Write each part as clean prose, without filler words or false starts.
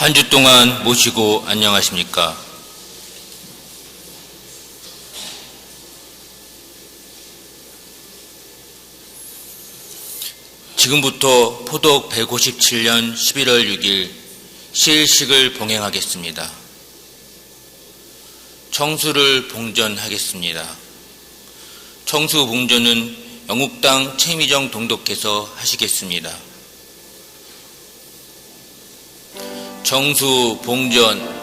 한 주 동안 모시고 안녕하십니까? 지금부터 포독 157년 11월 6일 시일식을 봉행하겠습니다. 청수를 봉전하겠습니다. 청수 봉전은 영국당 최미정 동독께서 하시겠습니다. 청수 봉전.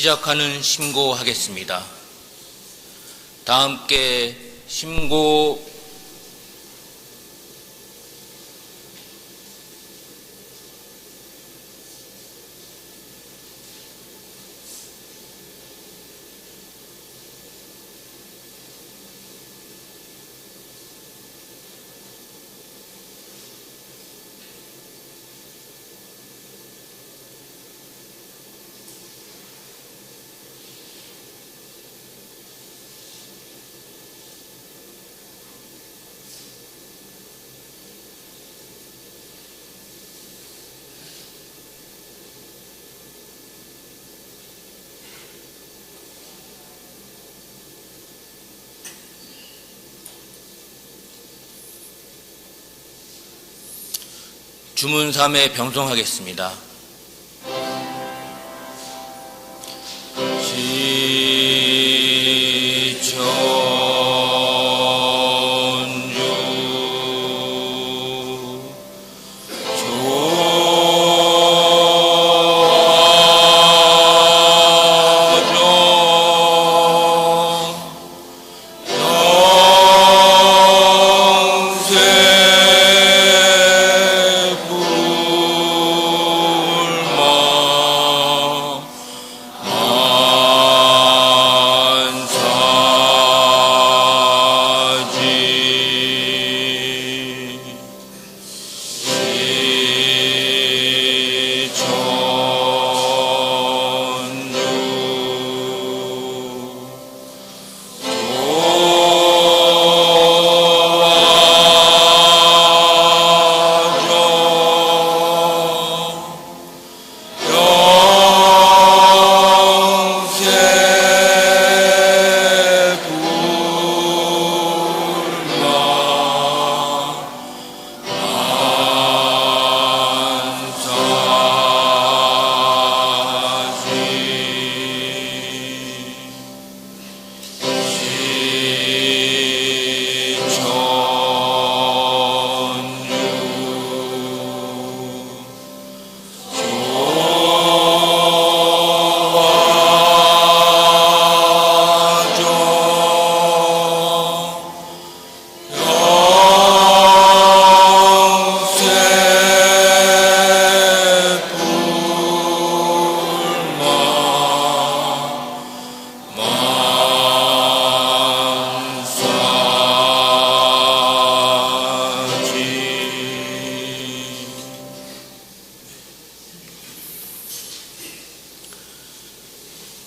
시작하는 심고하겠습니다. 다 함께 심고. 주문 3회 병송하겠습니다.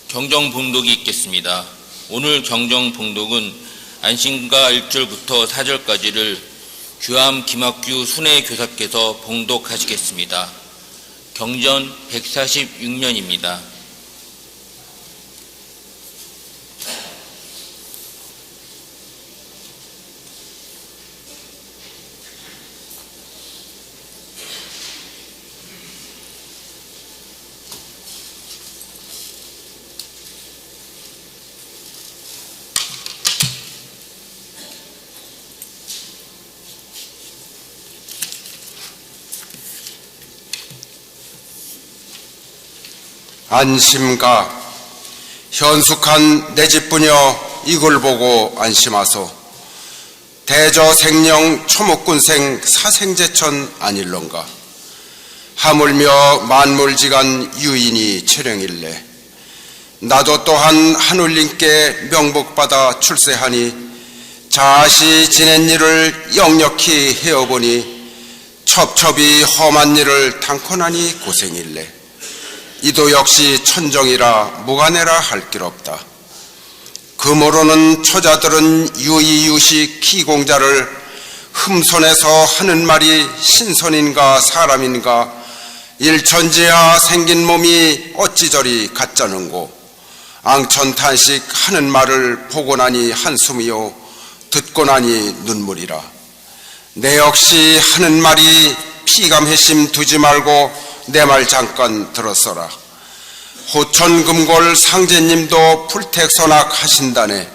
경정봉독이 있겠습니다. 오늘 경정봉독은 안신가 1절부터 4절까지를 규암 김학규 순회교사께서 봉독하시겠습니다. 경전 146년입니다. 안심가 현숙한 내 집부녀 이걸 보고 안심하소. 대저생령 초목군생 사생제천 아닐런가. 하물며 만물지간 유인이 체령일래. 나도 또한 하늘님께 명복받아 출세하니 자시 지낸 일을 역력히 헤어보니 첩첩이 험한 일을 당컨하니 고생일래. 이도 역시 천정이라 무관해라 할 길 없다. 그모로는 처자들은 유이유식 기공자를 흠손에서 하는 말이 신선인가 사람인가 일천지야 생긴 몸이 어찌 저리 같자는고 앙천탄식 하는 말을 보고 나니 한숨이요 듣고 나니 눈물이라. 내 역시 하는 말이 피감회심 두지 말고 내 말 잠깐 들었어라. 호천금골 상제님도 불택선악 하신다네.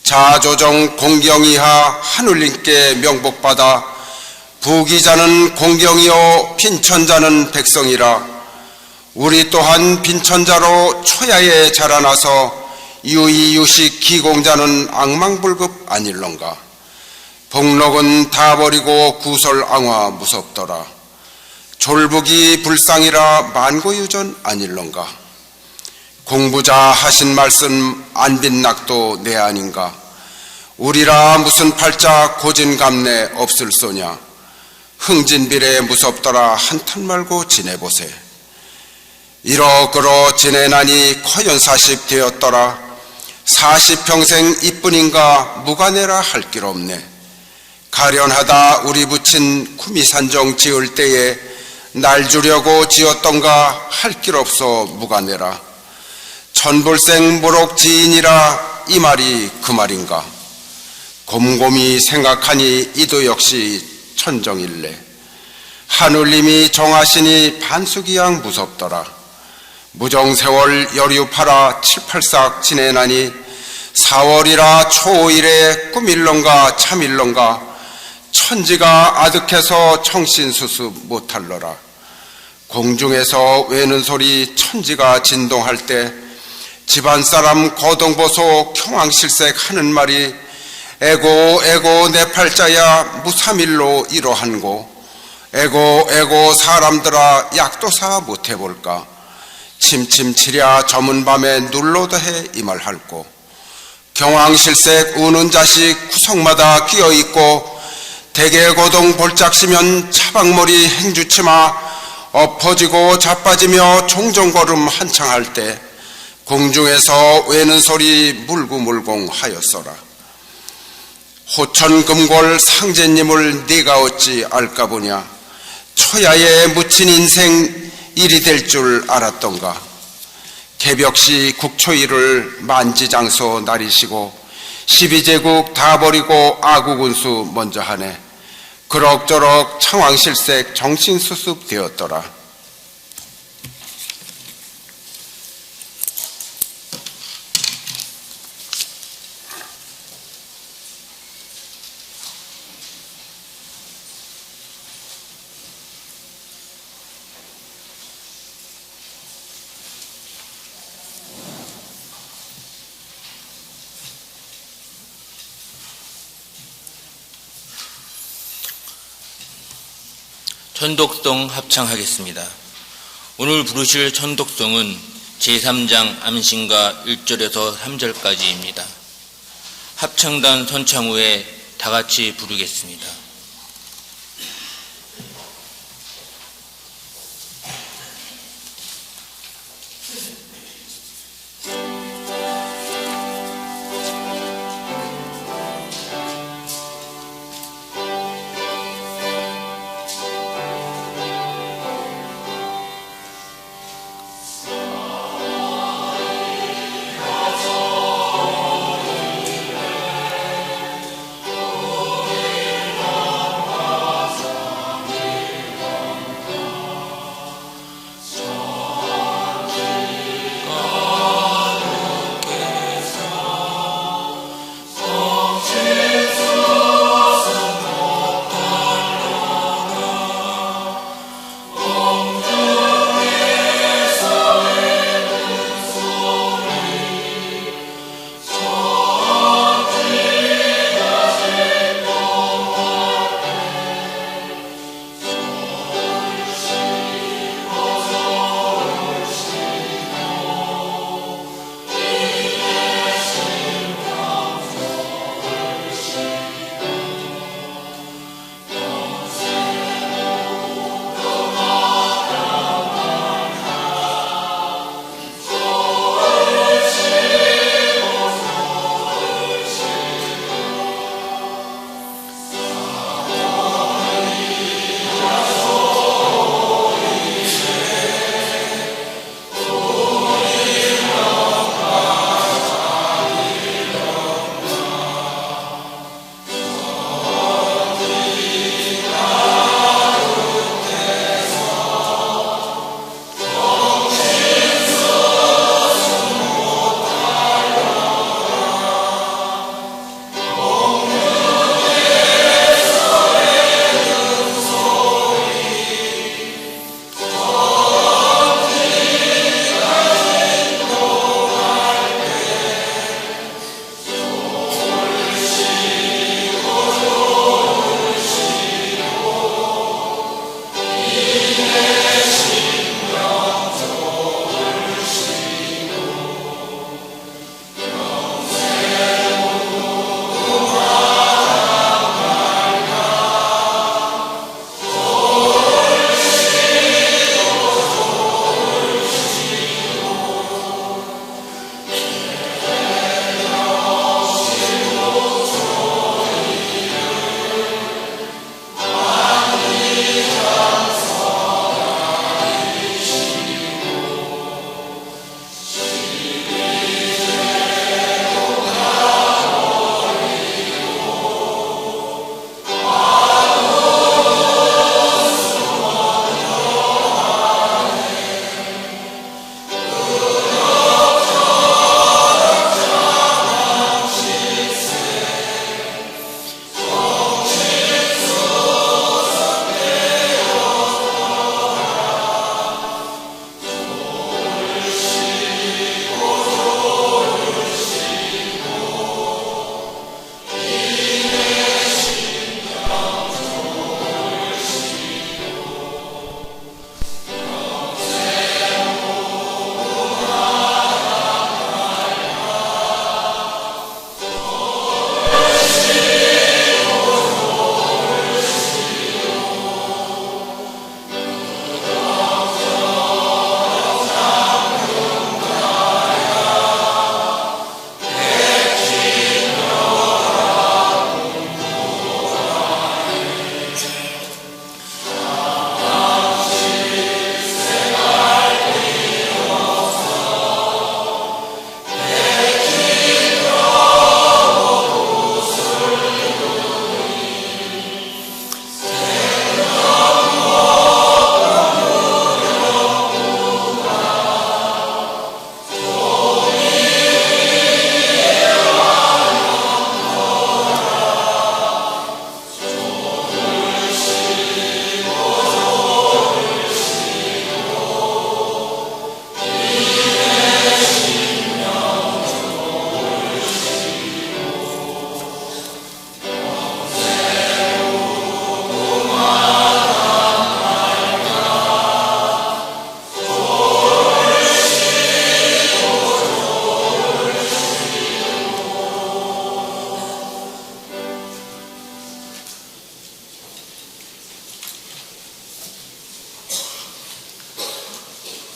자조정 공경이하 하늘님께 명복받아 부기자는 공경이요 빈천자는 백성이라. 우리 또한 빈천자로 초야에 자라나서 유이유식 기공자는 악망불급 아닐런가. 복록은 다 버리고 구설앙화 무섭더라. 졸북이 불상이라 만고유전 아닐런가. 공부자 하신 말씀 안빈낙도 내 아닌가. 우리라 무슨 팔자 고진감내 없을소냐. 흥진비례 무섭더라 한탄 말고 지내보세. 이러그러 지내나니 커연사십 되었더라. 40평생 이뿐인가 무관해라 할 길 없네. 가련하다 우리 부친 구미산정 지을 때에 날 주려고 지었던가 할 길 없어 무관해라. 천불생 무록 지인이라 이 말이 그 말인가. 곰곰이 생각하니 이도 역시 천정일래. 하늘님이 정하시니 반수기양 무섭더라. 무정세월 여류파라 7~8삭 지내나니 4월이라 초5일에 꿈일런가 참일런가 천지가 아득해서 청신수습 못할러라. 공중에서 외는 소리 천지가 진동할 때 집안사람 거동보소 경황실색 하는 말이 에고 에고 내 팔자야 무삼일로 이러한고 에고 에고 사람들아 약도사 못해볼까. 침침치랴 저문 밤에 눌러더해 이 말할고 경황실색 우는 자식 구석마다 끼어있고 대개고동 볼짝시면 차박머리 행주치마 엎어지고 자빠지며 종종걸음 한창 할 때 공중에서 외는 소리 물구물공 하였어라. 호천금골 상제님을 네가 어찌 알까 보냐. 초야에 묻힌 인생 일이 될 줄 알았던가. 개벽시 국초일을 만지장소 나리시고 12제국 다 버리고 아구군수 먼저 하네. 그럭저럭 창왕실색 정신수습 되었더라. 천독송 합창하겠습니다. 오늘 부르실 천독송은 제3장 암신가 1절에서 3절까지입니다. 합창단 선창 후에 다같이 부르겠습니다.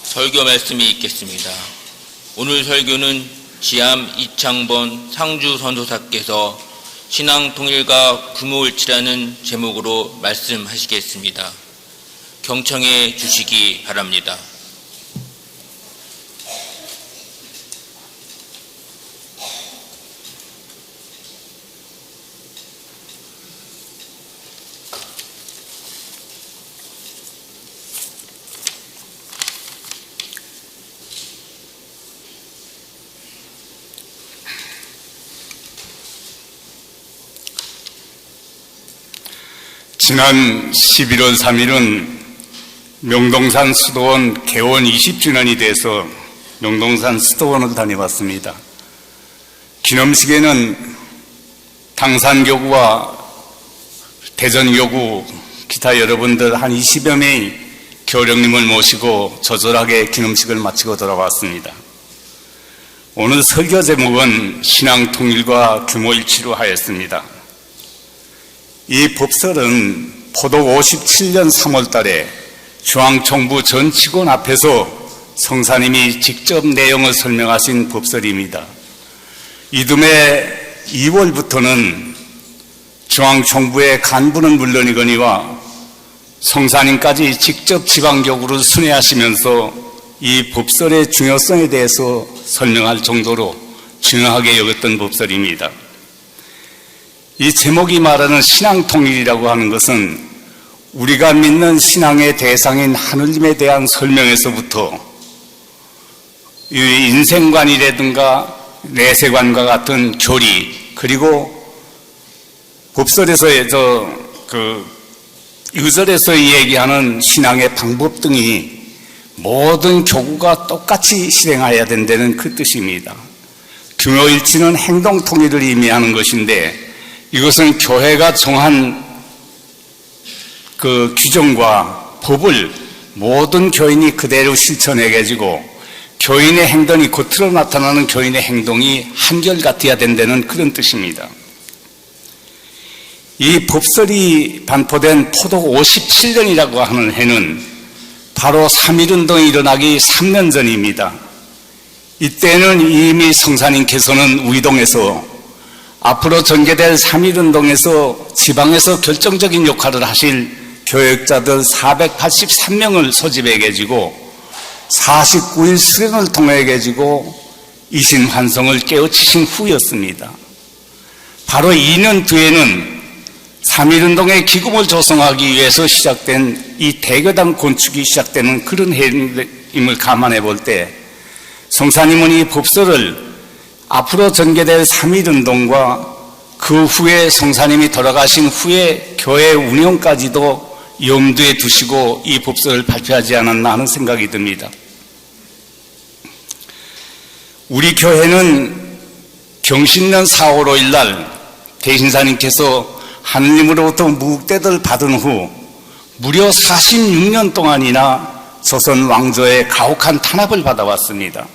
설교 말씀이 있겠습니다. 오늘 설교는 지암 이창번 상주 선도사께서 신앙 통일과 규모일치라는 제목으로 말씀하시겠습니다. 경청해 주시기 바랍니다. 지난 11월 3일은 명동산 수도원 개원 20주년이 돼서 명동산 수도원을 다녀왔습니다. 기념식에는 당산교구와 대전교구 기타 여러분들 한 20여 명이 교령님을 모시고 조촐하게 기념식을 마치고 돌아왔습니다. 오늘 설교 제목은 신앙통일과 규모일치로 하였습니다. 이 법설은 포독 57년 3월 달에 중앙총부 전 직원 앞에서 성사님이 직접 내용을 설명하신 법설입니다. 이듬해 2월부터는 중앙총부의 간부는 물론이거니와 성사님까지 직접 지방교구를 순회하시면서 이 법설의 중요성에 대해서 설명할 정도로 중요하게 여겼던 법설입니다. 이 제목이 말하는 신앙통일이라고 하는 것은 우리가 믿는 신앙의 대상인 하느님에 대한 설명에서부터 이 인생관이라든가 내세관과 같은 교리, 그리고 법설에서 의절에서 얘기하는 신앙의 방법 등이 모든 교구가 똑같이 실행해야 된다는 그 뜻입니다. 규모일치는 행동통일을 의미하는 것인데, 이것은 교회가 정한 그 규정과 법을 모든 교인이 그대로 실천해가지고 교인의 행동이 겉으로 나타나는 교인의 행동이 한결같아야 된다는 그런 뜻입니다. 이 법설이 반포된 포독 57년이라고 하는 해는 바로 3.1운동이 일어나기 3년 전입니다. 이때는 이미 성사님께서는 우이동에서 앞으로 전개될 3.1운동에서 지방에서 결정적인 역할을 하실 교역자들 483명을 소집해 계시고 49일 수련을 통해 계시고 이신환성을 깨우치신 후였습니다. 바로 2년 뒤에는 3.1운동의 기금을 조성하기 위해서 시작된 이 대교당 건축이 시작되는 그런 해임을 감안해 볼 때 성사님은 이 법설을 앞으로 전개될 3.1운동과 그 후에 성사님이 돌아가신 후에 교회 운영까지도 염두에 두시고 이 법설을 발표하지 않았나 하는 생각이 듭니다. 우리 교회는 경신년 4월 5일 날 대신사님께서 하느님으로부터 묵대를 받은 후 무려 46년 동안이나 조선 왕조의 가혹한 탄압을 받아왔습니다.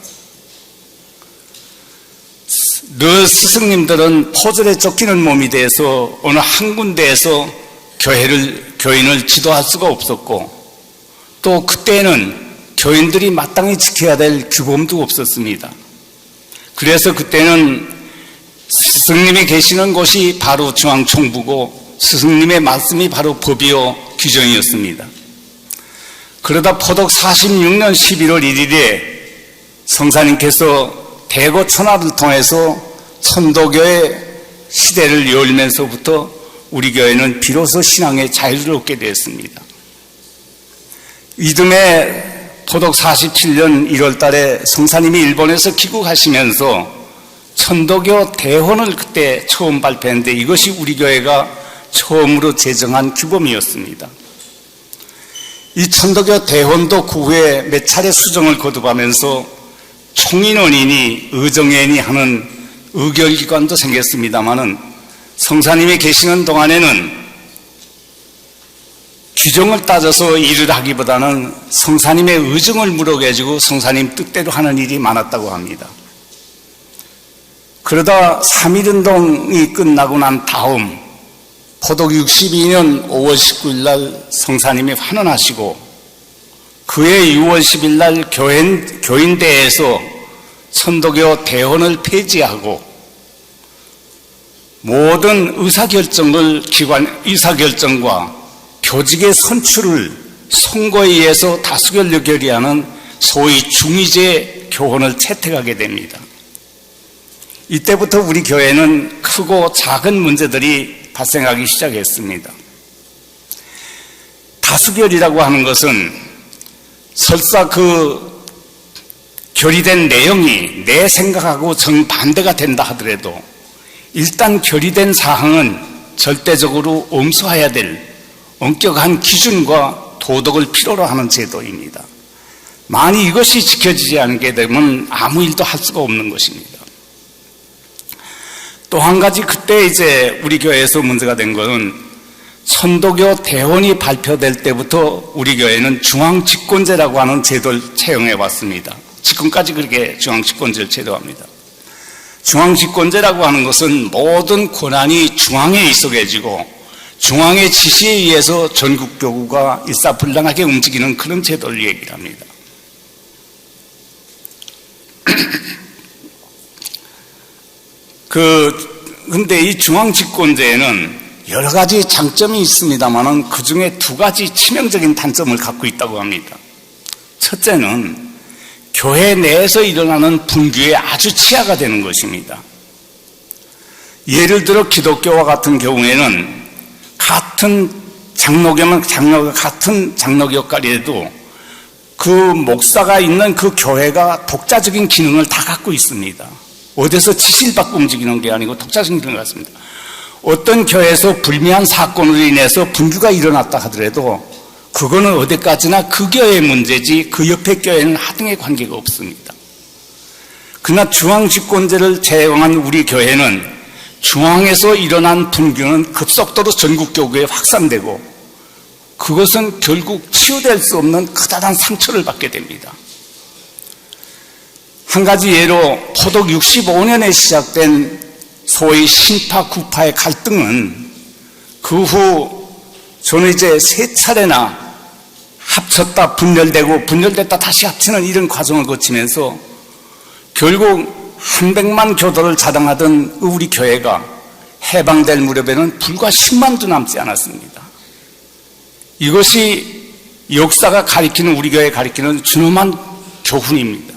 늘 스승님들은 포절에 쫓기는 몸이 돼서 어느 한 군데에서 교인을 지도할 수가 없었고, 또 그때는 교인들이 마땅히 지켜야 될 규범도 없었습니다. 그래서 그때는 스승님이 계시는 곳이 바로 중앙총부고 스승님의 말씀이 바로 법이요 규정이었습니다. 그러다 포독 46년 11월 1일에 성사님께서 대거 천하를 통해서 천도교의 시대를 열면서부터 우리 교회는 비로소 신앙의 자유를 얻게 되었습니다. 이듬해 포독 47년 1월 달에 성사님이 일본에서 귀국하시면서 천도교 대헌을 그때 처음 발표했는데 이것이 우리 교회가 처음으로 제정한 규범이었습니다. 이 천도교 대헌도 그 후에 몇 차례 수정을 거듭하면서 총인원이니 의정회인이 하는 의결기관도 생겼습니다마는 성사님이 계시는 동안에는 규정을 따져서 일을 하기보다는 성사님의 의정을 물어가지고 성사님 뜻대로 하는 일이 많았다고 합니다. 그러다 3.1운동이 끝나고 난 다음 포독 62년 5월 19일 날 성사님이 환원하시고 그해 6월 10일 날 교인대회에서 천도교 대원을 폐지하고 모든 의사결정과 교직의 선출을 선거에 의해서 다수결로 결의하는 소위 중의제 교훈을 채택하게 됩니다. 이때부터 우리 교회는 크고 작은 문제들이 발생하기 시작했습니다. 다수결이라고 하는 것은 설사 그 결의된 내용이 내 생각하고 정반대가 된다 하더라도 일단 결의된 사항은 절대적으로 엄수해야 될 엄격한 기준과 도덕을 필요로 하는 제도입니다. 만약 이것이 지켜지지 않게 되면 아무 일도 할 수가 없는 것입니다. 또 한 가지 그때 이제 우리 교회에서 문제가 된 것은 천도교 대원이 발표될 때부터 우리 교회는 중앙집권제라고 하는 제도를 채용해 왔습니다. 지금까지 그렇게 중앙집권제를 제도합니다. 중앙집권제라고 하는 것은 모든 권한이 중앙에 있어 가지고 중앙의 지시에 의해서 전국교구가 일사불란하게 움직이는 그런 제도를 얘기를 합니다. 근데 이 중앙집권제에는 여러 가지 장점이 있습니다만은 그 중에 두 가지 치명적인 단점을 갖고 있다고 합니다. 첫째는 교회 내에서 일어나는 분규에 아주 치하가 되는 것입니다. 예를 들어 기독교와 같은 경우에는 같은 같은 장로교 역할이라도 그 목사가 있는 그 교회가 독자적인 기능을 다 갖고 있습니다. 어디서 지시를 받고 움직이는 게 아니고 독자적인 기능을 갖습니다. 어떤 교회에서 불미한 사건으로 인해서 분규가 일어났다 하더라도 그거는 어디까지나 그 교회의 문제지 그 옆에 교회는 하등의 관계가 없습니다. 그러나 중앙집권제를 제공한 우리 교회는 중앙에서 일어난 분규는 급속도로 전국교구에 확산되고 그것은 결국 치유될 수 없는 커다란 상처를 받게 됩니다. 한 가지 예로 포독 65년에 시작된 소위 신파 구파의 갈등은 그 후 저는 이제 3차례나 합쳤다 분열됐다 다시 합치는 이런 과정을 거치면서 결국 100만 교도를 자랑하던 우리 교회가 해방될 무렵에는 불과 10만도 남지 않았습니다. 이것이 역사가 가리키는 우리 교회에 가리키는 준엄한 교훈입니다.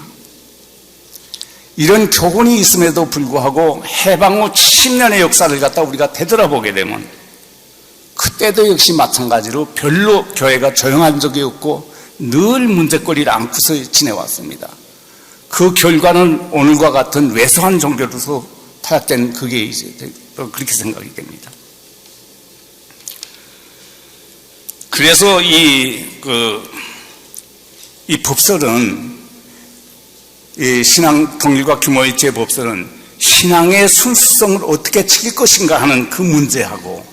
이런 교훈이 있음에도 불구하고 해방 후 70년의 역사를 갖다 우리가 되돌아보게 되면 그때도 역시 마찬가지로 별로 교회가 조용한 적이 없고 늘 문제거리를 안고서 지내왔습니다. 그 결과는 오늘과 같은 왜소한 종교로서 타락된 그게 이제 그렇게 생각이 됩니다. 그래서 이 법설은 이 신앙 통일과 규모의 재법설은 신앙의 순수성을 어떻게 지킬 것인가 하는 그 문제하고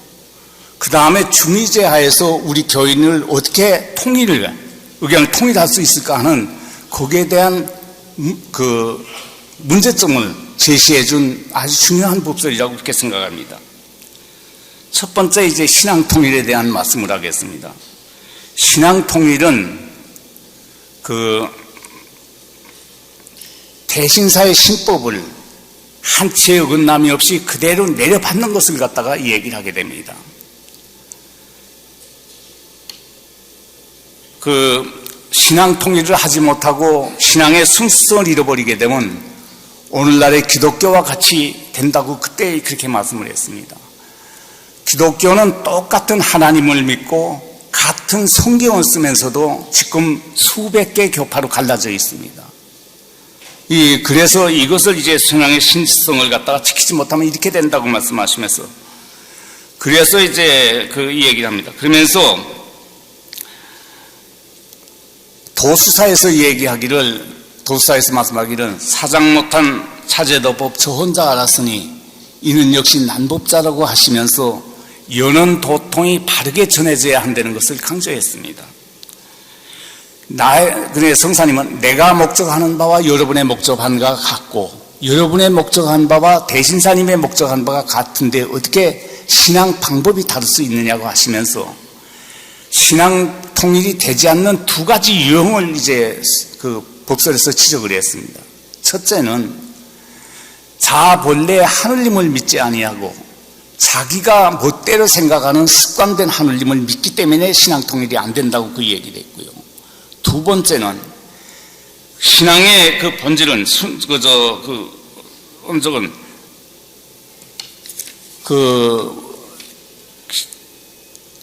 그 다음에 중의제 하에서 우리 교인을 어떻게 의견을 통일할 수 있을까 하는 거기에 대한 그 문제점을 제시해 준 아주 중요한 법설이라고 그렇게 생각합니다. 첫 번째 이제 신앙 통일에 대한 말씀을 하겠습니다. 신앙 통일은 대신사의 신법을 한치의 어긋남이 없이 그대로 내려받는 것을 갖다가 이 얘기를 하게 됩니다. 신앙 통일을 하지 못하고 신앙의 순수성을 잃어버리게 되면 오늘날의 기독교와 같이 된다고 그때 그렇게 말씀을 했습니다. 기독교는 똑같은 하나님을 믿고 같은 성경을 쓰면서도 지금 수백 개 교파로 갈라져 있습니다. 그래서 이것을 이제 신앙의 신성을 갖다가 지키지 못하면 이렇게 된다고 말씀하시면서 그래서 이제 이 얘기를 합니다. 그러면서 도수사에서 말씀하기를 사장 못한 차제도 법 저 혼자 알았으니 이는 역시 난법자라고 하시면서 연원 도통이 바르게 전해져야 한다는 것을 강조했습니다. 그래 성사님은 내가 목적하는 바와 여러분의 목적한 바가 같고 여러분의 목적한 바와 대신사님의 목적한 바가 같은데 어떻게 신앙 방법이 다를 수 있느냐고 하시면서 신앙 통일이 되지 않는 두 가지 유형을 이제 그 법설에서 지적을 했습니다. 첫째는 자아 본래 하느님을 믿지 아니하고 자기가 멋대로 생각하는 습관된 하느님을 믿기 때문에 신앙 통일이 안 된다고 그 얘기를 했고요. 두 번째는 신앙의 그 본질은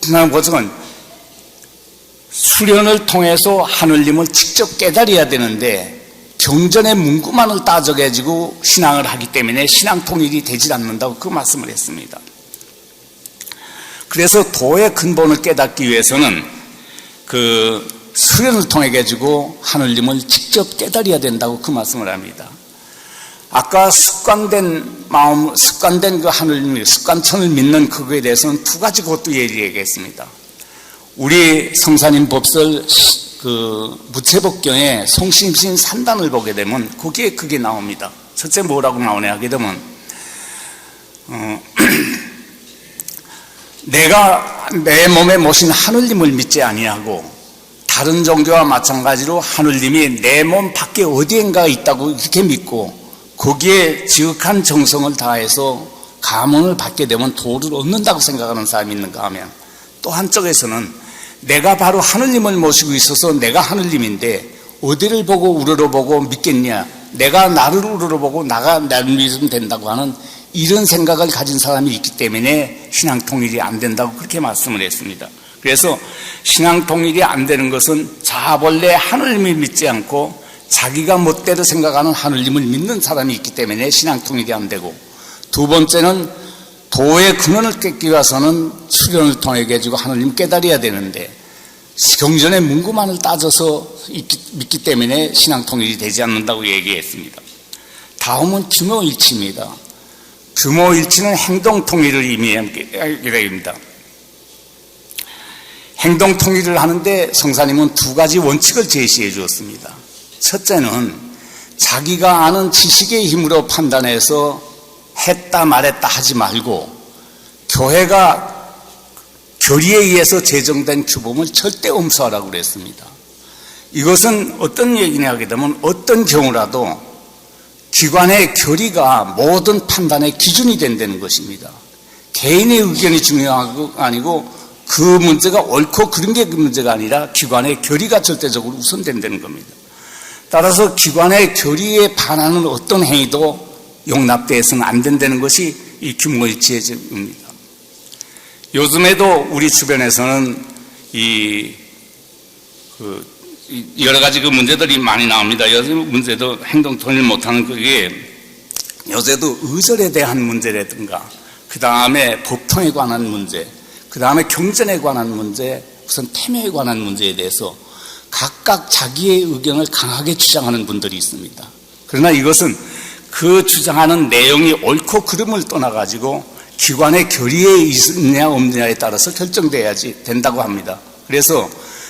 신앙 본질은 수련을 통해서 하느님을 직접 깨달아야 되는데 경전의 문구만을 따져가지고 신앙을 하기 때문에 신앙 통일이 되질 않는다고 그 말씀을 했습니다. 그래서 도의 근본을 깨닫기 위해서는 그 수련을 통해 가지고 하느님을 직접 깨달아야 된다고 그 말씀을 합니다. 아까 습관된 마음, 습관된 그 하느님, 습관천을 믿는 그거에 대해서는 두 가지 것도 얘기하겠습니다. 우리 성사님 법설 그 무채법경에 송심신 산단을 보게 되면 거기에 그게 나옵니다. 첫째 뭐라고 나오냐 하게 되면 내가 내 몸에 모신 하느님을 믿지 아니하고 다른 종교와 마찬가지로 하느님이 내 몸 밖에 어디엔가 있다고 이렇게 믿고 거기에 지극한 정성을 다해서 감언을 받게 되면 도를 얻는다고 생각하는 사람이 있는가 하면 또 한쪽에서는 내가 바로 하느님을 모시고 있어서 내가 하느님인데 어디를 보고 우러러보고 믿겠냐, 내가 나를 우러러보고 나가 나를 믿으면 된다고 하는 이런 생각을 가진 사람이 있기 때문에 신앙 통일이 안 된다고 그렇게 말씀을 했습니다. 그래서 신앙 통일이 안 되는 것은 자아 본래 하느님을 믿지 않고 자기가 멋대로 생각하는 하느님을 믿는 사람이 있기 때문에 신앙 통일이 안 되고, 두 번째는 도의 근원을 깨기 위해서는 수련을 통해 가지고 하느님 깨달아야 되는데 경전의 문구만을 따져서 믿기 때문에 신앙 통일이 되지 않는다고 얘기했습니다. 다음은 규모일치입니다. 규모일치는 행동 통일을 의미하게 됩니다. 행동 통일을 하는데 성사님은 두 가지 원칙을 제시해 주었습니다. 첫째는 자기가 아는 지식의 힘으로 판단해서 했다 말했다 하지 말고 교회가 교리에 의해서 제정된 규범을 절대 엄수하라고 그랬습니다. 이것은 어떤 얘기냐 하게 되면 어떤 경우라도 기관의 교리가 모든 판단의 기준이 된다는 것입니다. 개인의 의견이 중요한 거 아니고 그 문제가 옳고 그른 게 그 문제가 아니라 기관의 교리가 절대적으로 우선된다는 겁니다. 따라서 기관의 교리에 반하는 어떤 행위도 용납되어서는 안 된다는 것이 이 규모일치의 점입니다. 요즘에도 우리 주변에서는 여러 가지 그 문제들이 많이 나옵니다. 요즘 문제도 행동 통일 못하는 그게 요새도 의절에 대한 문제라든가 그 다음에 법통에 관한 문제, 그 다음에 경전에 관한 문제, 우선 태묘에 관한 문제에 대해서 각각 자기의 의견을 강하게 주장하는 분들이 있습니다. 그러나 이것은 그 주장하는 내용이 옳고 그름을 떠나가지고 기관의 교리에 있느냐 없느냐에 따라서 결정돼야지 된다고 합니다. 그래서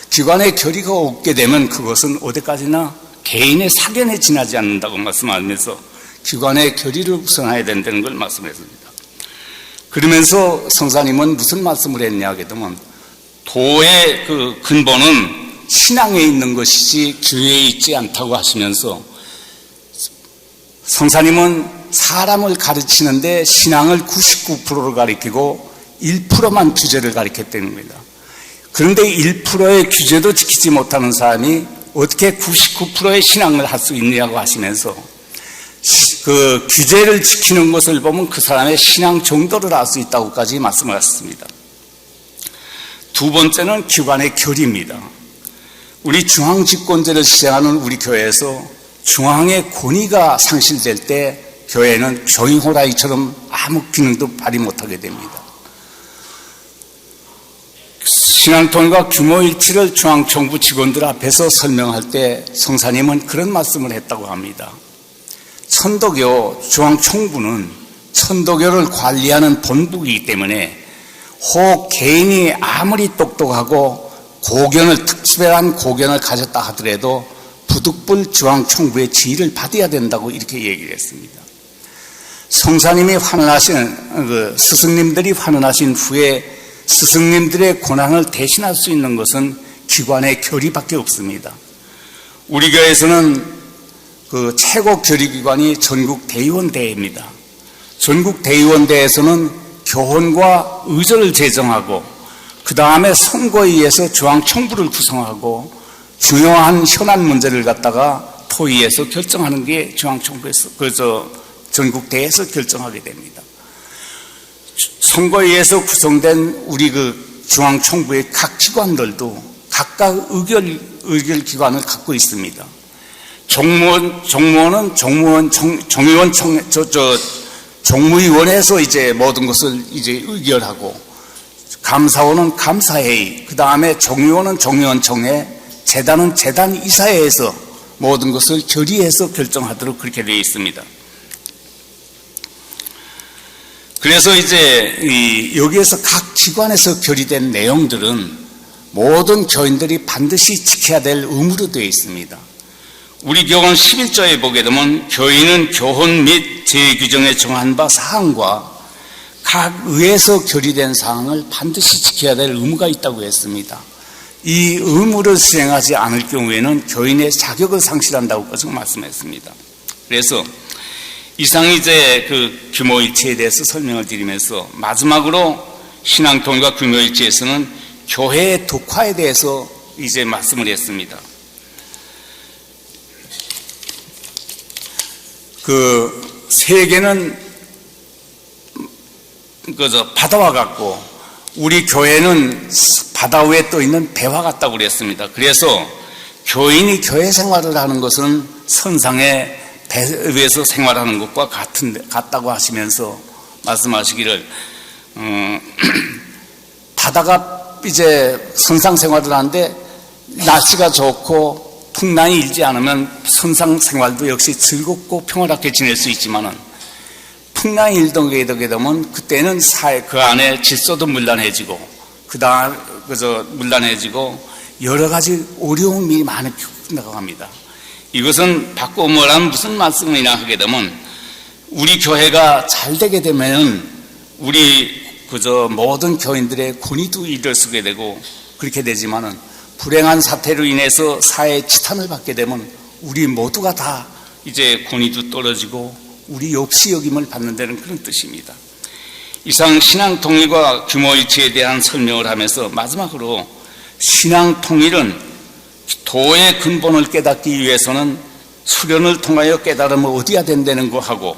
기관의 교리가 없게 되면 그것은 어디까지나 개인의 사견에 지나지 않는다고 말씀하면서 기관의 교리를 우선해야 된다는 걸 말씀했습니다. 그러면서 성사님은 무슨 말씀을 했냐 하게 되면 도의 그 근본은 신앙에 있는 것이지 교회에 있지 않다고 하시면서 성사님은 사람을 가르치는데 신앙을 99%를 가르치고 1%만 규제를 가르쳤다는 겁니다. 그런데 1%의 규제도 지키지 못하는 사람이 어떻게 99%의 신앙을 할 수 있느냐고 하시면서 그 규제를 지키는 것을 보면 그 사람의 신앙 정도를 알 수 있다고까지 말씀을 하셨습니다. 두 번째는 기관의 교리입니다. 우리 중앙집권제를 시행하는 우리 교회에서 중앙의 권위가 상실될 때 교회는 교인호라이처럼 아무 기능도 발휘 못하게 됩니다. 신앙통일과 규모일치를 중앙정부 직원들 앞에서 설명할 때 성사님은 그런 말씀을 했다고 합니다. 천도교 중앙총부는 천도교를 관리하는 본부이기 때문에 혹 개인이 아무리 똑똑하고 특별한 고견을 가졌다 하더라도 부득불 중앙총부의 지휘를 받아야 된다고 이렇게 얘기를 했습니다. 성사님이 환원하신 스승님들이 환원하신 후에 스승님들의 고난을 대신할 수 있는 것은 기관의 결의밖에 없습니다. 우리 교회에서는 그 최고 결의기관이 전국대의원대회입니다. 전국대의원대회에서는 교훈과 의절을 제정하고 그 다음에 선거에 의해서 중앙청부를 구성하고 중요한 현안 문제를 갖다가 토의에서 결정하는 게 중앙청부에서 전국대회에서 결정하게 됩니다. 선거에 의해서 구성된 우리 그 중앙청부의 각 기관들도 각각 의결 기관을 갖고 있습니다. 종무원은 종무위원회에서 이제 모든 것을 이제 의결하고, 감사원은 감사회의, 그 다음에 종의원은 종의원총회, 재단은 재단 이사회에서 모든 것을 결의해서 결정하도록 그렇게 되어 있습니다. 그래서 이제 여기에서 각 기관에서 결의된 내용들은 모든 교인들이 반드시 지켜야 될 의무로 되어 있습니다. 우리 교훈 11조에 보게 되면 교인은 교훈 및 제규정에 정한 바 사항과 각 의에서 결의된 사항을 반드시 지켜야 될 의무가 있다고 했습니다. 이 의무를 수행하지 않을 경우에는 교인의 자격을 상실한다고 말씀했습니다. 그래서 이상 이제 그 규모일치에 대해서 설명을 드리면서 마지막으로 신앙통일과 규모일치에서는 교회의 독화에 대해서 이제 말씀을 했습니다. 그 세계는 그저 바다와 같고 우리 교회는 바다 위에 떠 있는 배와 같다고 그랬습니다. 그래서 교인이 교회 생활을 하는 것은 선상의 배 위에서 생활하는 것과 같다고 하시면서 말씀하시기를 바다가 이제 선상 생활을 하는데 날씨가 좋고 풍랑이 일지 않으면 선상 생활도 역시 즐겁고 평화롭게 지낼 수 있지만은 풍랑이 일동게 되면 그때는 그 안에 질서도 문란해지고 문란해지고 여러 가지 어려움이 많이 나갑니다. 이것은 바꾸어란 무슨 말씀이나 하게 되면 우리 교회가 잘 되게 되면 우리 모든 교인들의 권위도 일어서게 되고 그렇게 되지만은 불행한 사태로 인해서 사회의 지탄을 받게 되면 우리 모두가 다 이제 권위도 떨어지고 우리 없이 여김을 받는 데는 그런 뜻입니다. 이상 신앙통일과 규모일치에 대한 설명을 하면서 마지막으로 신앙통일은 도의 근본을 깨닫기 위해서는 수련을 통하여 깨달음을 얻어야 된다는 거 하고,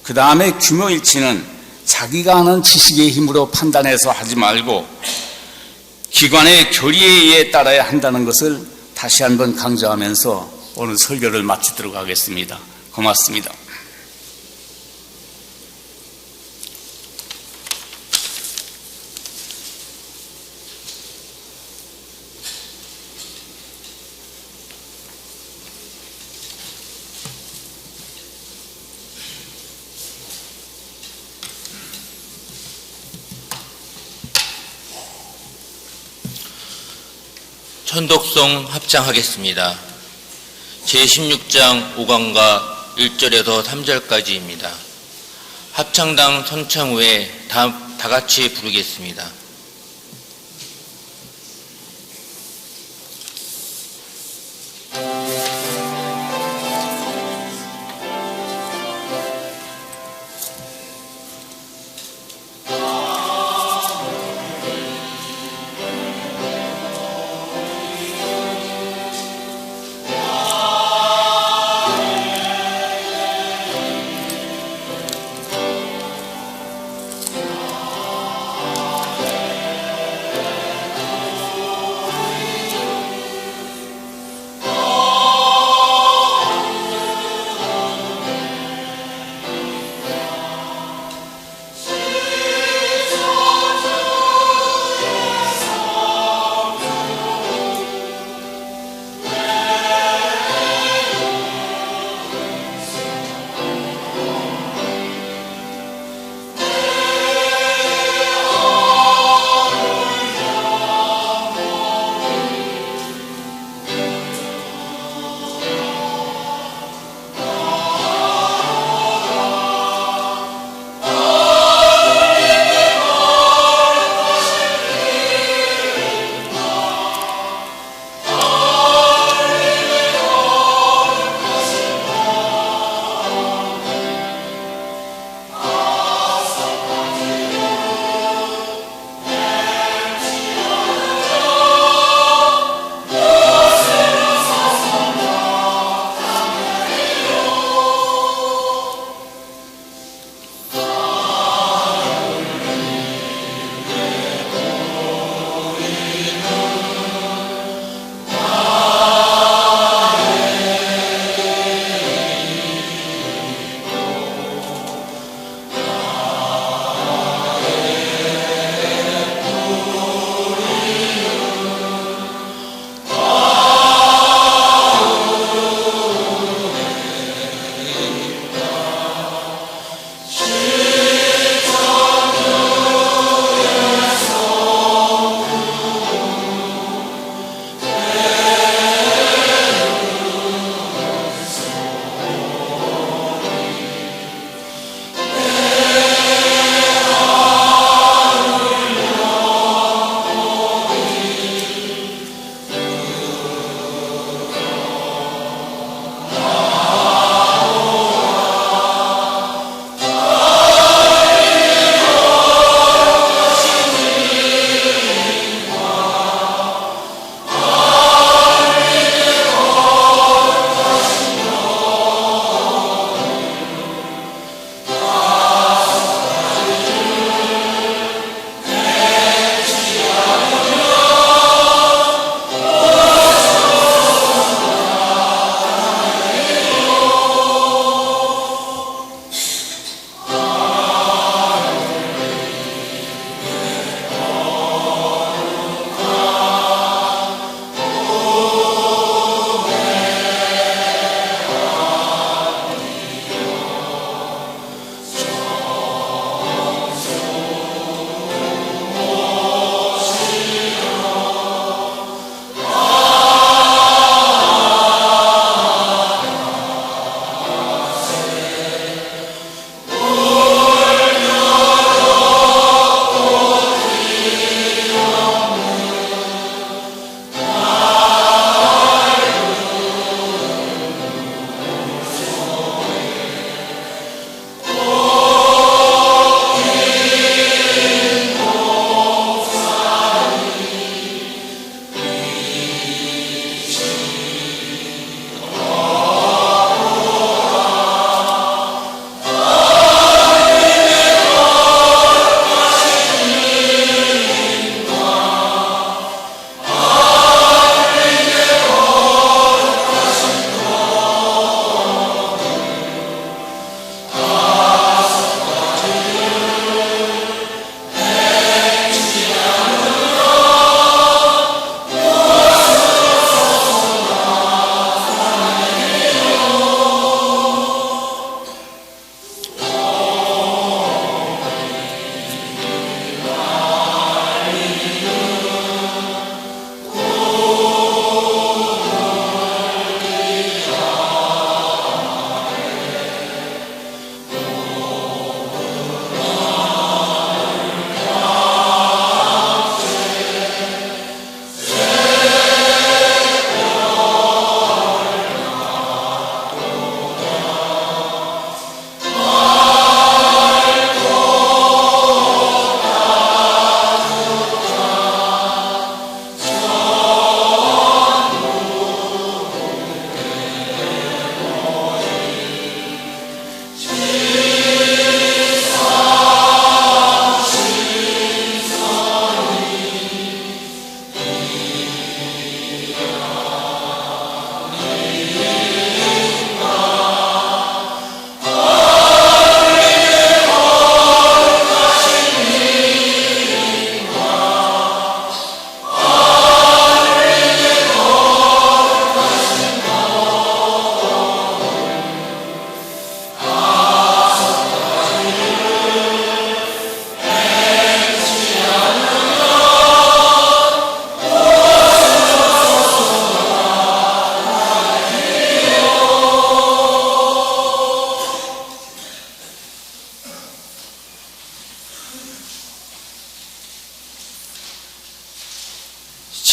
그 다음에 규모일치는 자기가 아는 지식의 힘으로 판단해서 하지 말고 기관의 결의에 의해 따라야 한다는 것을 다시 한번 강조하면서 오늘 설교를 마치도록 하겠습니다. 고맙습니다. 천독송 합창하겠습니다. 제16장 5강과 1절에서 3절까지입니다. 합창당 선창 후에 다 같이 부르겠습니다.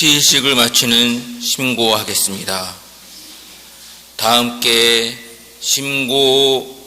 시식을 마치는 심고하겠습니다. 다 함께 심고.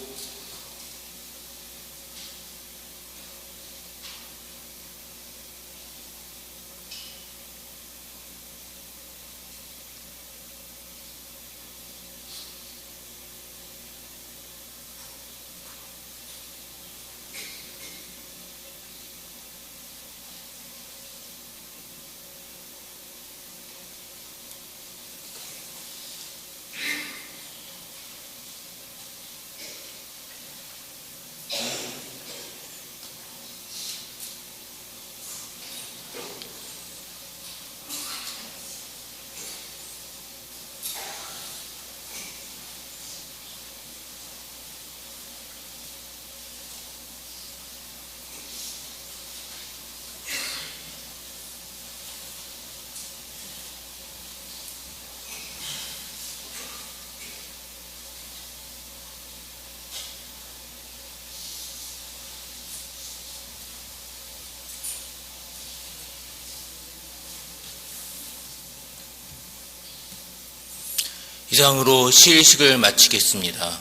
이상으로 시식을 마치겠습니다.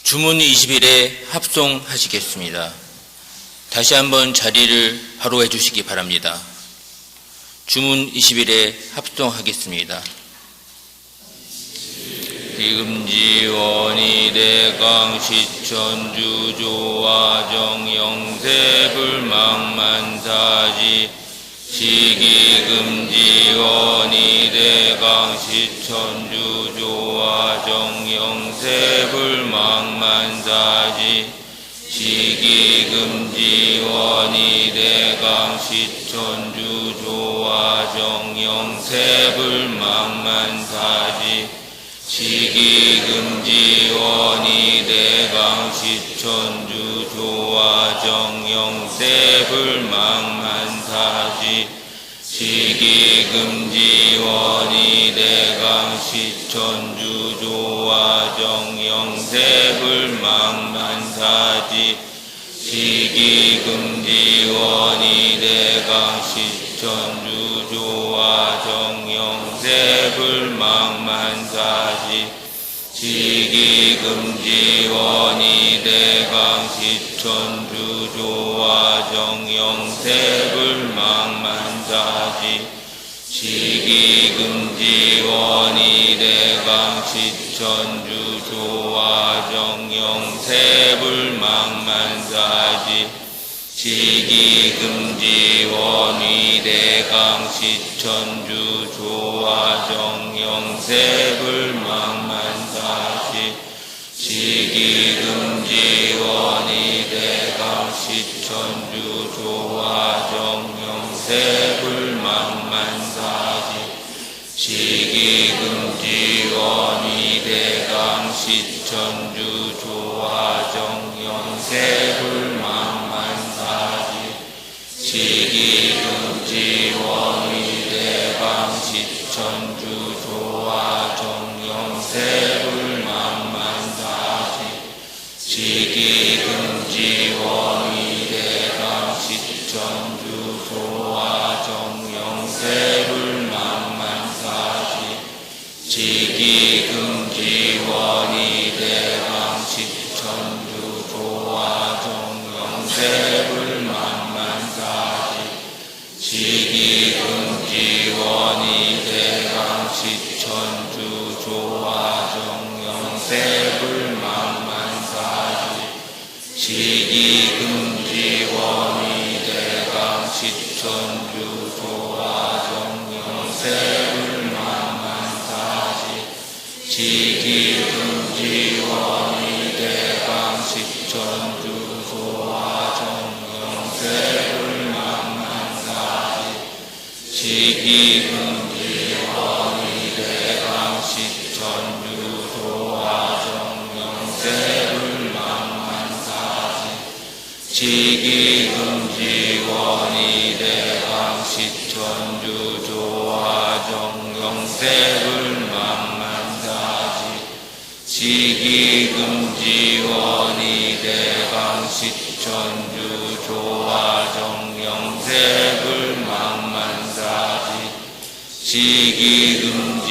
주문 20일에 합송하시겠습니다. 다시 한번 자리를 바로 해주시기 바랍니다. 주문 20일에 합송하겠습니다. 기금지원이 대강 시천주 조화정 영세 불망만사지 시기금지원이 대강 시천주 조화정 영세 불망만사지 시기금지원이 대강 시천주 조화정 영세 불망만사지 시기금지원이 대강 시천주 조화정 영세 불망만사지 시기금지원이 대강 시천주 조화정 영세 불망만사지 시기금지원이 대강 시천주 조화정 영세 불망만사지 시기금지원이 대강 시천주 조화정 영세 불망만사지 시기금지원이 대강 시천주 조화정 영세 불망만사지 시기금지원이 대강 시천주 조화정 영세 불망만사지 시기금지원이 대강 시천주 조화정 영세 불망만사지 시기금지원이 대강 시천주 조화정 영세 불망만사지 시기금지원이 대강 시천주 조화정 영세 불망만사지 시기금지원이 대강 시천주 조화정 영세 불망만사지 시기금지원이 대강 시천주 조화정 영세 불망만사지 시기금지원이 대강 시천주 조화정 영세 불망만사지 시기금지원이 대강 시천주 조화정 영세 불망만사지 시기금지원이 대강 시천주 조화정 영세 불망만사지 시기금지원이 대강 시천주 조화정 영세 불망만사지 시기금지원이 대강 시천주 조화정 영세 불망만사지 시기금 강시천주 조화정 영세불망만사지 시기금지원이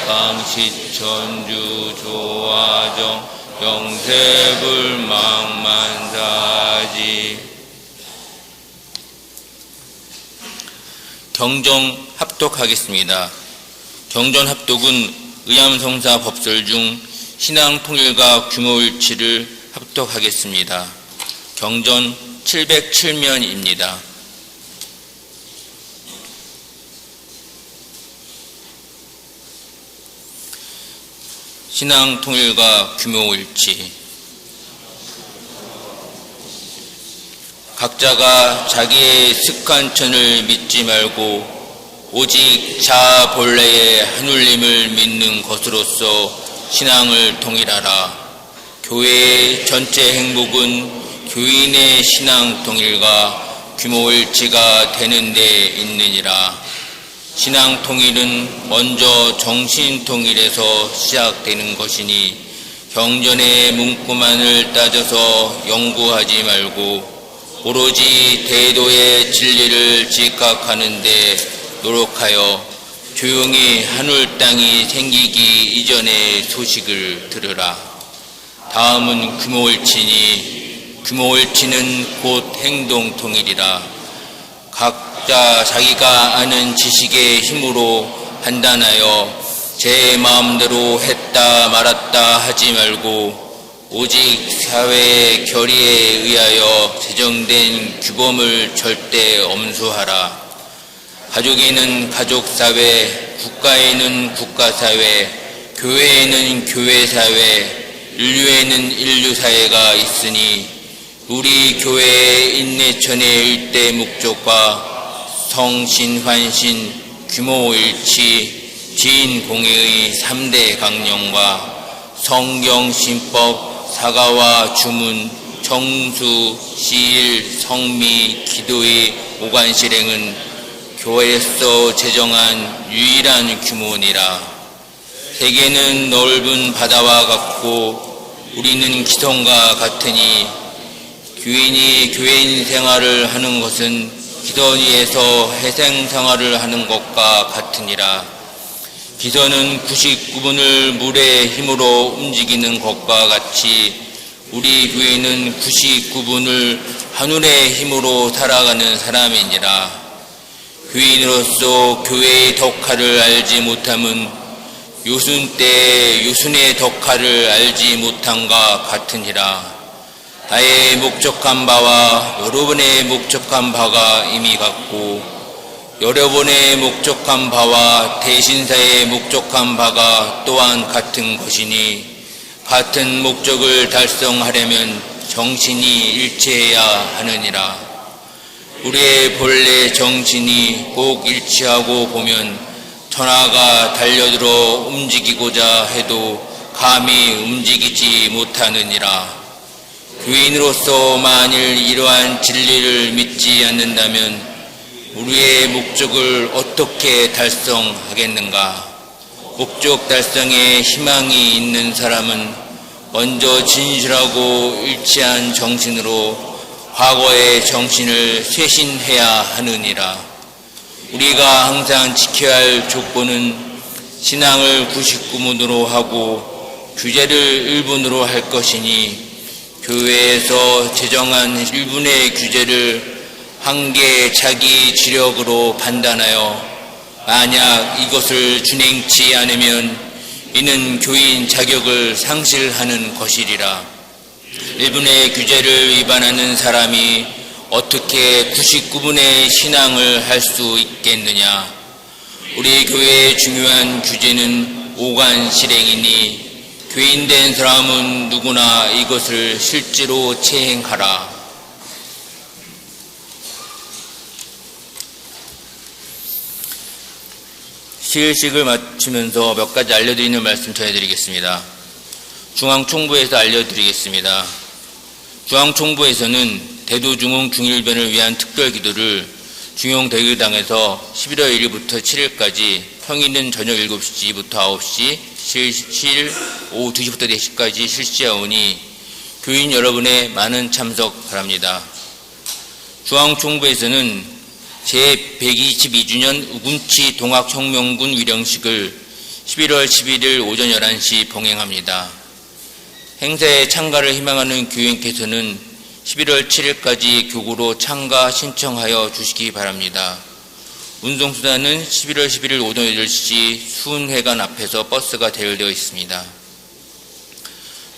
강시천주 조화정 영세불망만사지. 경정 합독하겠습니다. 경전 합독은 의암성사 법설 중 신앙통일과 규모일치를 합독하겠습니다. 경전 707면입니다. 신앙통일과 규모일치. 각자가 자기의 습관천을 믿지 말고 오직 자아 본래의 하늘님을 믿는 것으로서 신앙을 통일하라. 교회의 전체 행복은 교인의 신앙 통일과 규모일치가 되는 데 있느니라. 신앙 통일은 먼저 정신 통일에서 시작되는 것이니 경전의 문구만을 따져서 연구하지 말고 오로지 대도의 진리를 직각하는 데 노력하여 조용히 하늘 땅이 생기기 이전의 소식을 들으라. 다음은 규모일치니 규모일치는 곧 행동통일이라. 각자 자기가 아는 지식의 힘으로 판단하여 제 마음대로 했다 말았다 하지 말고 오직 사회의 결의에 의하여 제정된 규범을 절대 엄수하라. 가족에는 가족사회, 국가에는 국가사회, 교회에는 교회사회, 인류에는 인류사회가 있으니 우리 교회의 인내천의 일대 목적과 성신, 환신, 규모일치, 지인공회의 3대 강령과 성경, 신법, 사가와 주문, 정수, 시일, 성미, 기도의 오관실행은 교회에서 제정한 유일한 규모니라. 세계는 넓은 바다와 같고 우리는 기성과 같으니 교인이 교인 생활을 하는 것은 기선 위에서 회생 생활을 하는 것과 같으니라. 기선은 99분을 물의 힘으로 움직이는 것과 같이 우리 교인은 99분을 하늘의 힘으로 살아가는 사람이니라. 교인으로서 교회의 덕화를 알지 못함은 요순 때 요순의 덕화를 알지 못함과 같으니라. 나의 목적한 바와 여러분의 목적한 바가 이미 같고 여러분의 목적한 바와 대신사의 목적한 바가 또한 같은 것이니 같은 목적을 달성하려면 정신이 일치해야 하느니라. 우리의 본래 정신이 꼭 일치하고 보면 천하가 달려들어 움직이고자 해도 감히 움직이지 못하느니라. 교인으로서 만일 이러한 진리를 믿지 않는다면 우리의 목적을 어떻게 달성하겠는가? 목적 달성에 희망이 있는 사람은 먼저 진실하고 일치한 정신으로 과거의 정신을 쇄신해야 하느니라. 우리가 항상 지켜야 할 조건은 신앙을 99분으로 하고 규제를 1분으로 할 것이니 교회에서 제정한 1분의 규제를 한계 자기 지력으로 판단하여 만약 이것을 준행치 않으면 이는 교인 자격을 상실하는 것이리라. 1분의 규제를 위반하는 사람이 어떻게 99분의 신앙을 할 수 있겠느냐? 우리 교회의 중요한 규제는 오관 실행이니 교인된 사람은 누구나 이것을 실제로 체행하라. 시일식을 마치면서 몇 가지 알려드리는 말씀 전해드리겠습니다. 중앙총부에서 알려드리겠습니다. 중앙총부에서는 대도중흥 중일변을 위한 특별기도를 중용대의당에서 11월 1일부터 7일까지 평일은 저녁 7시부터 9시, 실 오후 2시부터 4시까지 실시하오니 교인 여러분의 많은 참석 바랍니다. 중앙총부에서는 제122주년 우금치 동학혁명군 위령식을 11월 11일 오전 11시 봉행합니다. 행사에 참가를 희망하는 교인께서는 11월 7일까지 교구로 참가 신청하여 주시기 바랍니다. 운송수단은 11월 11일 오전 8시 수은회관 앞에서 버스가 대열되어 있습니다.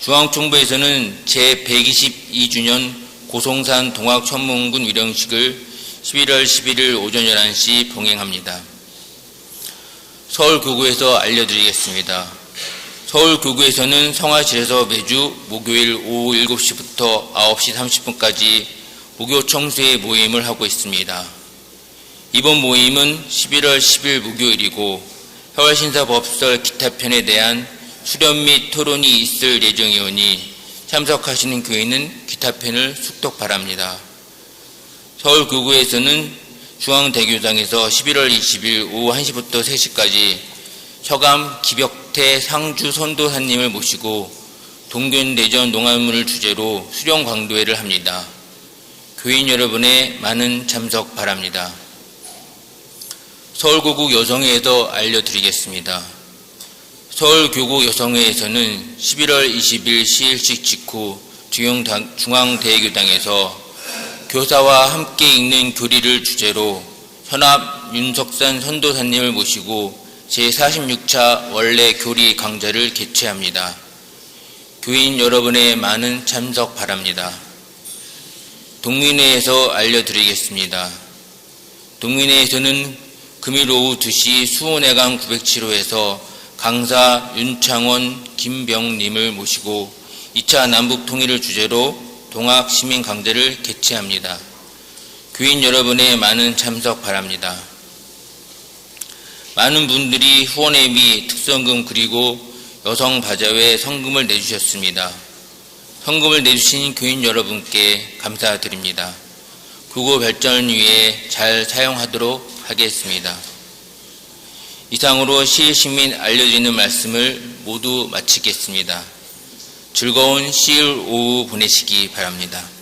중앙총부에서는 제122주년 고송산 동학천문군 위령식을 11월 11일 오전 11시 봉행합니다. 서울교구에서 알려드리겠습니다. 서울교구에서는 성화실에서 매주 목요일 오후 7시부터 9시 30분까지 목요 청소회 모임을 하고 있습니다. 이번 모임은 11월 10일 목요일이고 해월신사법설 기타편에 대한 수련 및 토론이 있을 예정이오니 참석하시는 교인은 기타편을 숙독 바랍니다. 서울교구에서는 중앙대교장에서 11월 20일 오후 1시부터 3시까지 서감 기벽태 상주 선도사님을 모시고 동균대전 농안문을 주제로 수령 광도회를 합니다. 교인 여러분의 많은 참석 바랍니다. 서울교구 여성회에서 알려드리겠습니다. 서울교구 여성회에서는 11월 20일 시일식 직후 중앙대교당에서 교사와 함께 읽는 교리를 주제로 현합 윤석산 선도사님을 모시고 제46차 원래 교리 강좌를 개최합니다. 교인 여러분의 많은 참석 바랍니다. 동민회에서 알려드리겠습니다. 동민회에서는 금일 오후 2시 수원회관 907호에서 강사 윤창원, 김병님을 모시고 2차 남북통일을 주제로 동학시민 강좌를 개최합니다. 교인 여러분의 많은 참석 바랍니다. 많은 분들이 후원회 및 특성금 그리고 여성바자회 성금을 내주셨습니다. 성금을 내주신 교인 여러분께 감사드립니다. 교구 발전을 위해 잘 사용하도록 하겠습니다. 이상으로 시일식 및 알려지는 말씀을 모두 마치겠습니다. 즐거운 시일 오후 보내시기 바랍니다.